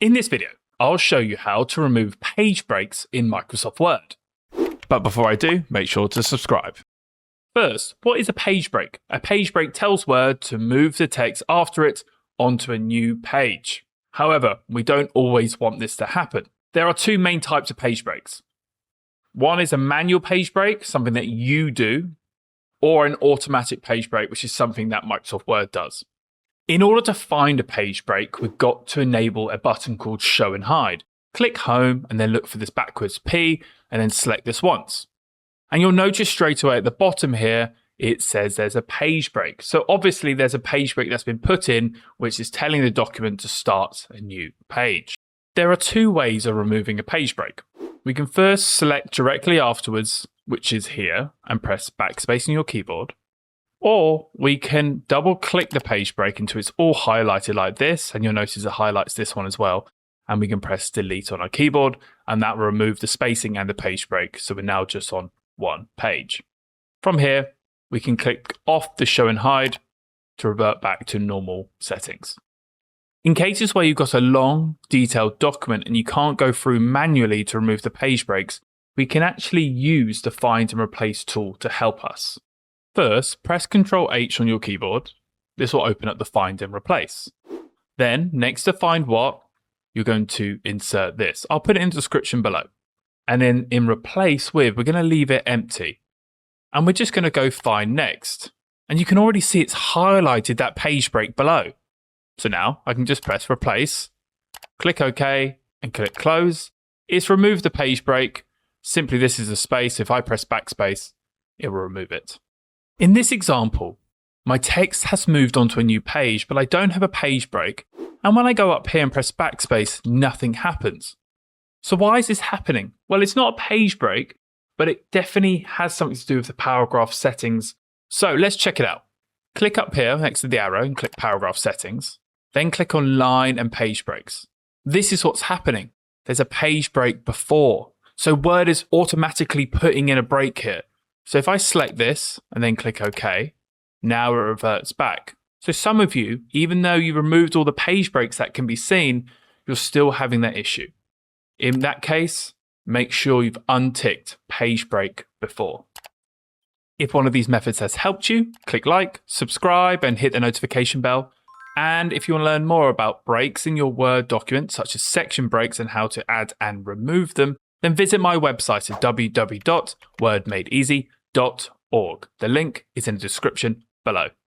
In this video, I'll show you how to remove page breaks in Microsoft Word. But before I do, make sure to subscribe. First, what is a page break? A page break tells Word to move the text after it onto a new page. However, we don't always want this to happen. There are two main types of page breaks. One is a manual page break, something that you do, or an automatic page break, which is something that Microsoft Word does. In order to find a page break, we've got to enable a button called Show and Hide. Click Home and then look for this backwards P and then select this once. And you'll notice straight away at the bottom here, it says there's a page break. So obviously there's a page break that's been put in, which is telling the document to start a new page. There are two ways of removing a page break. We can first select directly afterwards, which is here, and press Backspace on your keyboard. Or we can double click the page break until it's all highlighted like this, and you'll notice it highlights this one as well. And we can press Delete on our keyboard, and that will remove the spacing and the page break, so we're now just on one page. From here, we can click off the Show and Hide to revert back to normal settings. In cases where you've got a long, detailed document and you can't go through manually to remove the page breaks, we can actually use the Find and Replace tool to help us. First, press Ctrl-H on your keyboard. This will open up the Find and Replace. Then, next to Find What, you're going to insert this. I'll put it in the description below. And then in Replace With, we're going to leave it empty. And we're just going to go Find Next. And you can already see it's highlighted that page break below. So now I can just press Replace, click OK, and click Close. It's removed the page break. Simply this is a space. If I press Backspace, it will remove it. In this example, my text has moved onto a new page, but I don't have a page break. And when I go up here and press Backspace, nothing happens. So why is this happening? Well, it's not a page break, but it definitely has something to do with the paragraph settings. So let's check it out. Click up here next to the arrow and click Paragraph Settings. Then click on Line and Page Breaks. This is what's happening. There's a page break before. So Word is automatically putting in a break here. So if I select this and then click OK, now it reverts back. So some of you, even though you removed all the page breaks that can be seen, you're still having that issue. In that case, make sure you've unticked page break before. If one of these methods has helped you, click like, subscribe, and hit the notification bell. And if you want to learn more about breaks in your Word document, such as section breaks and how to add and remove them, then visit my website at www.wordmadeeasy.org. The link is in the description below.